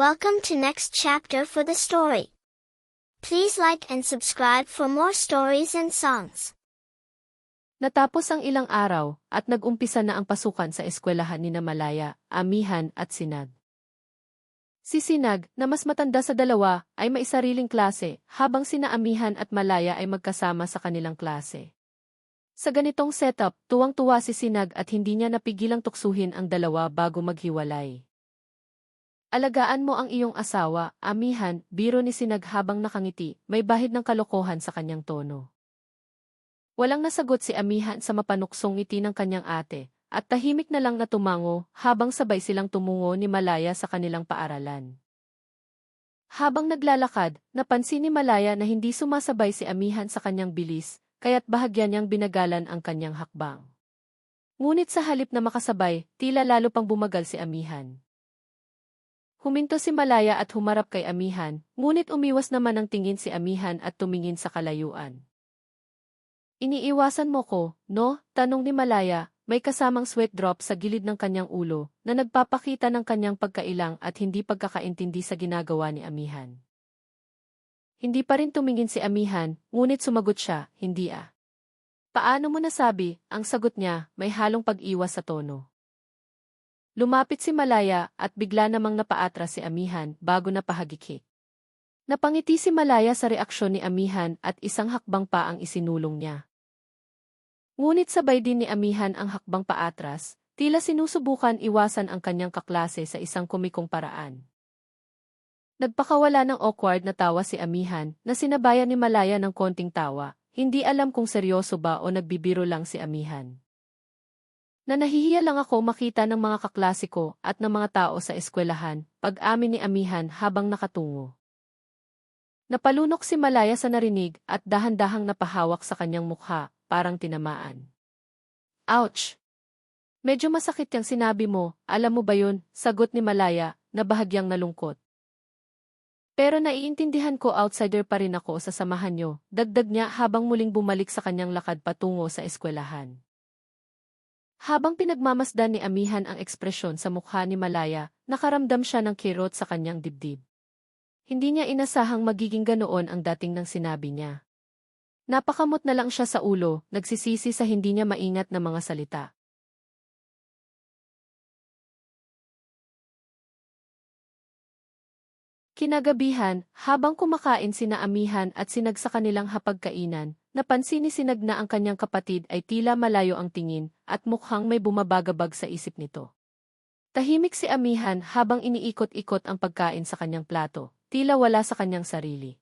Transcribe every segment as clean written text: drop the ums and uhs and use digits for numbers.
Welcome to next chapter for the story. Please like and subscribe for more stories and songs. Natapos ang ilang araw at nag-umpisa na ang pasukan sa eskwelahan ni Malaya, Amihan at Sinag. Si Sinag, na mas matanda sa dalawa, ay may sariling klase, habang sina Amihan at Malaya ay magkasama sa kanilang klase. Sa ganitong setup, tuwang-tuwa si Sinag at hindi niya napigilang tuksuhin ang dalawa bago maghiwalay. Alagaan mo ang iyong asawa, Amihan, biro ni Sinag habang nakangiti, may bahid ng kalokohan sa kanyang tono. Walang nasagot si Amihan sa mapanuksong ngiti ng kanyang ate, at tahimik na lang na tumango habang sabay silang tumungo ni Malaya sa kanilang paaralan. Habang naglalakad, napansin ni Malaya na hindi sumasabay si Amihan sa kanyang bilis, kaya't bahagyan niyang binagalan ang kanyang hakbang. Ngunit sa halip na makasabay, tila lalo pang bumagal si Amihan. Huminto si Malaya at humarap kay Amihan, ngunit umiwas naman ng tingin si Amihan at tumingin sa kalayuan. Iniiwasan mo ko, no? Tanong ni Malaya, may kasamang sweat drop sa gilid ng kanyang ulo, na nagpapakita ng kanyang pagkailang at hindi pagkakaintindi sa ginagawa ni Amihan. Hindi pa rin tumingin si Amihan, ngunit sumagot siya, hindi ah. Paano mo nasabi? Ang sagot niya, may halong pag-iwas sa tono. Lumapit si Malaya at bigla namang napaatras si Amihan bago napahagikik. Napangiti si Malaya sa reaksyon ni Amihan at isang hakbang pa ang isinulong niya. Ngunit sabay din ni Amihan ang hakbang paatras, tila sinusubukan iwasan ang kanyang kaklase sa isang komikong paraan. Nagpakawala ng awkward na tawa si Amihan na sinabayan ni Malaya ng konting tawa, hindi alam kung seryoso ba o nagbibiro lang si Amihan. Na nahihiya lang ako makita ng mga kaklase ko at ng mga tao sa eskwelahan, pag-amin ni Amihan habang nakatungo. Napalunok si Malaya sa narinig at dahan-dahang napahawak sa kanyang mukha, parang tinamaan. Ouch! Medyo masakit yang sinabi mo, alam mo ba yun? Sagot ni Malaya, na bahagyang nalungkot. Pero naiintindihan ko outsider pa rin ako sa samahan nyo, dagdag niya habang muling bumalik sa kanyang lakad patungo sa eskwelahan. Habang pinagmamasdan ni Amihan ang ekspresyon sa mukha ni Malaya, nakaramdam siya ng kirot sa kanyang dibdib. Hindi niya inasahang magiging ganoon ang dating ng sinabi niya. Napakamot na lang siya sa ulo, nagsisisi sa hindi niya maingat na mga salita. Kinagabihan, habang kumakain sina Amihan at Sinag sa kanilang hapagkainan, napansin ni Sinag na ang kanyang kapatid ay tila malayo ang tingin at mukhang may bumabagabag sa isip nito. Tahimik si Amihan habang iniikot-ikot ang pagkain sa kanyang plato, tila wala sa kanyang sarili.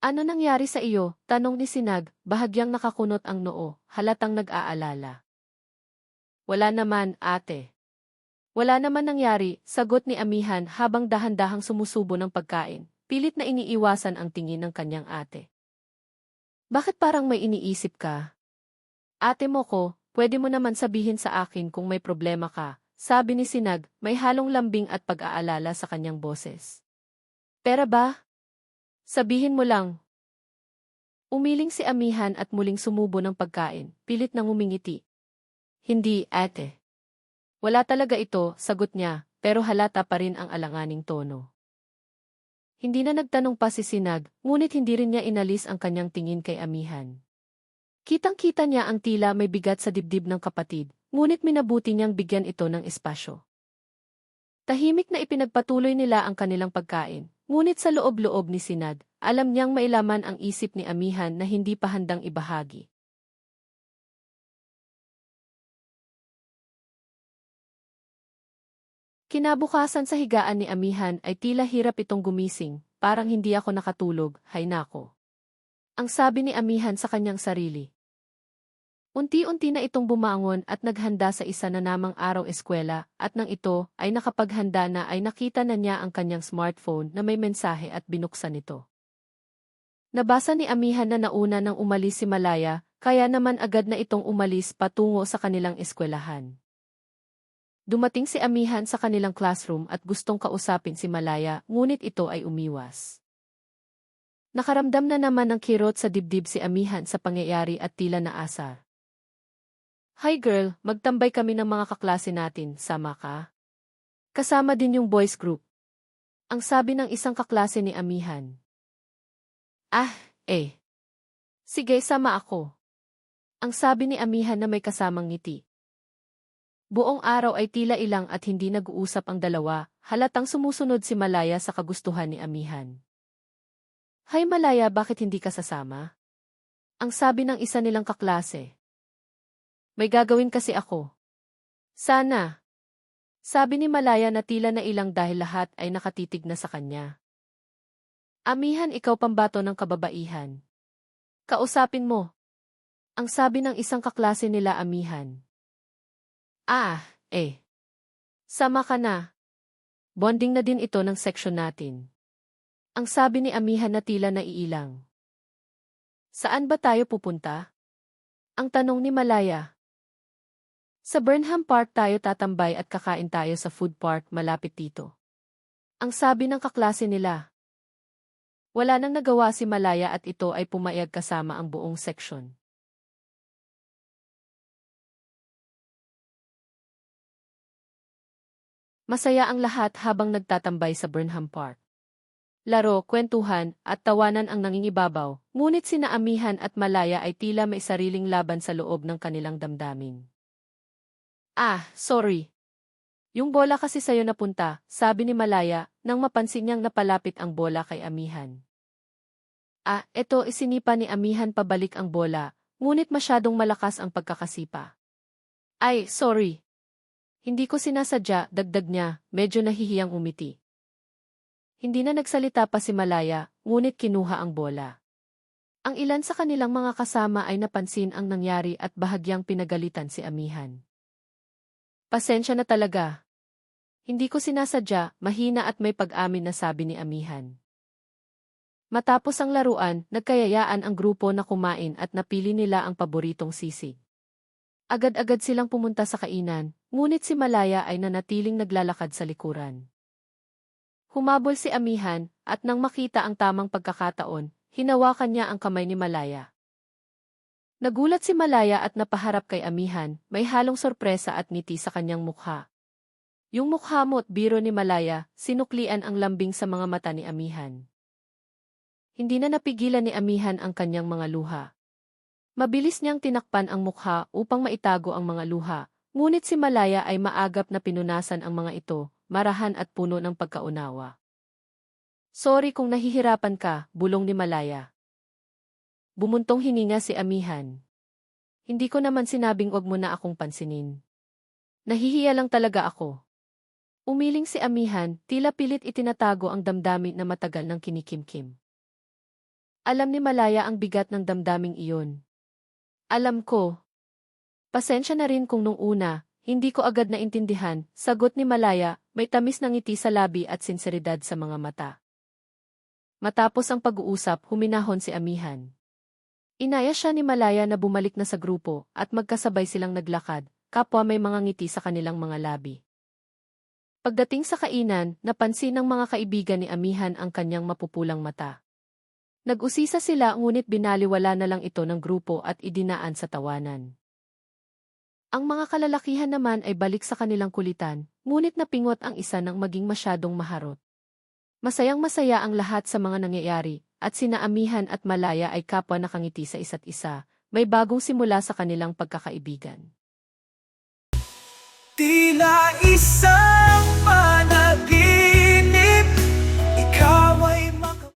Ano nangyari sa iyo? Tanong ni Sinag, bahagyang nakakunot ang noo, halatang nag-aalala. Wala naman, ate. Wala naman nangyari, sagot ni Amihan habang dahan-dahang sumusubo ng pagkain, pilit na iniiwasan ang tingin ng kanyang ate. Bakit parang may iniisip ka? Ate mo ko, pwede mo naman sabihin sa akin kung may problema ka, sabi ni Sinag, may halong lambing at pag-aalala sa kanyang boses. Pera ba? Sabihin mo lang. Umiling si Amihan at muling sumubo ng pagkain, pilit nang umingiti. Hindi, ate. Wala talaga ito, sagot niya, pero halata pa rin ang alanganing tono. Hindi na nagtanong pa si Sinag, ngunit hindi rin niya inalis ang kanyang tingin kay Amihan. Kitang-kita niya ang tila may bigat sa dibdib ng kapatid, ngunit minabuti niyang bigyan ito ng espasyo. Tahimik na ipinagpatuloy nila ang kanilang pagkain, ngunit sa loob-loob ni Sinag, alam niyang mailaman ang isip ni Amihan na hindi pa handang ibahagi. Kinabukasan sa higaan ni Amihan ay tila hirap itong gumising, parang hindi ako nakatulog, hay nako. Ang sabi ni Amihan sa kanyang sarili. Unti-unti na itong bumangon at naghanda sa isa na namang araw eskwela at nang ito ay nakapaghanda na ay nakita na niya ang kanyang smartphone na may mensahe at binuksan ito. Nabasa ni Amihan na nauna nang umalis si Malaya, kaya naman agad na itong umalis patungo sa kanilang eskwelahan. Dumating si Amihan sa kanilang classroom at gustong kausapin si Malaya, ngunit ito ay umiwas. Nakaramdam na naman ng kirot sa dibdib si Amihan sa pangyayari at tila naasar. Hi girl, magtambay kami ng mga kaklase natin, sama ka? Kasama din yung boys group. Ang sabi ng isang kaklase ni Amihan. Ah, eh. Sige, sama ako. Ang sabi ni Amihan na may kasamang ngiti. Buong araw ay tila ilang at hindi nag-uusap ang dalawa, halatang sumusunod si Malaya sa kagustuhan ni Amihan. Hay Malaya, bakit hindi ka sasama? Ang sabi ng isa nilang kaklase. May gagawin kasi ako. Sana. Sabi ni Malaya na tila na ilang dahil lahat ay nakatitig na sa kanya. Amihan, ikaw pambato ng kababaihan. Kausapin mo. Ang sabi ng isang kaklase nila Amihan. Ah, eh. Sama ka na. Bonding na din ito ng seksyon natin. Ang sabi ni Amihan na tila naiilang. Saan ba tayo pupunta? Ang tanong ni Malaya. Sa Burnham Park tayo tatambay at kakain tayo sa food park malapit dito. Ang sabi ng kaklase nila. Wala nang nagawa si Malaya at ito ay pumayag kasama ang buong seksyon. Masaya ang lahat habang nagtatambay sa Burnham Park. Laro, kwentuhan, at tawanan ang nangingibabaw, ngunit sina Amihan at Malaya ay tila may sariling laban sa loob ng kanilang damdamin. Ah, sorry. Yung bola kasi sa'yo napunta, sabi ni Malaya, nang mapansin niyang napalapit ang bola kay Amihan. Ah, eto isinipa ni Amihan pabalik ang bola, ngunit masyadong malakas ang pagkakasipa. Ay, sorry. Hindi ko sinasadya, dagdag niya, medyo nahihiyang umiti. Hindi na nagsalita pa si Malaya, ngunit kinuha ang bola. Ang ilan sa kanilang mga kasama ay napansin ang nangyari at bahagyang pinagalitan si Amihan. Pasensya na talaga. Hindi ko sinasadya, mahina at may pag-amin na sabi ni Amihan. Matapos ang laruan, nagkayayaan ang grupo na kumain at napili nila ang paboritong sisig. Agad-agad silang pumunta sa kainan, ngunit si Malaya ay nanatiling naglalakad sa likuran. Humabol si Amihan, at nang makita ang tamang pagkakataon, hinawakan niya ang kamay ni Malaya. Nagulat si Malaya at napaharap kay Amihan, may halong sorpresa at ngiti sa kanyang mukha. Yung mukha mo't biro ni Malaya, sinuklian ang lambing sa mga mata ni Amihan. Hindi na napigilan ni Amihan ang kanyang mga luha. Mabilis niyang tinakpan ang mukha upang maitago ang mga luha, ngunit si Malaya ay maagap na pinunasan ang mga ito, marahan at puno ng pagkaunawa. Sorry kung nahihirapan ka, bulong ni Malaya. Bumuntong hininga si Amihan. Hindi ko naman sinabing wag mo na akong pansinin. Nahihiya lang talaga ako. Umiling si Amihan, tila pilit itinatago ang damdamin na matagal ng kinikimkim. Alam ni Malaya ang bigat ng damdaming iyon. Alam ko. Pasensya na rin kung nung una, hindi ko agad naintindihan, sagot ni Malaya, may tamis ng ngiti sa labi at sinseridad sa mga mata. Matapos ang pag-uusap, huminahon si Amihan. Inaya siya ni Malaya na bumalik na sa grupo at magkasabay silang naglakad, kapwa may mga ngiti sa kanilang mga labi. Pagdating sa kainan, napansin ng mga kaibigan ni Amihan ang kanyang mapupulang mata. Nag-usisa sila ngunit binaliwala na lang ito ng grupo at idinaan sa tawanan. Ang mga kalalakihan naman ay balik sa kanilang kulitan, ngunit napingot ang isa ng maging masyadong maharot. Masayang-masaya ang lahat sa mga nangyayari, at sina Amihan at Malaya ay kapwa nakangiti sa isa't isa, may bagong simula sa kanilang pagkakaibigan. Tila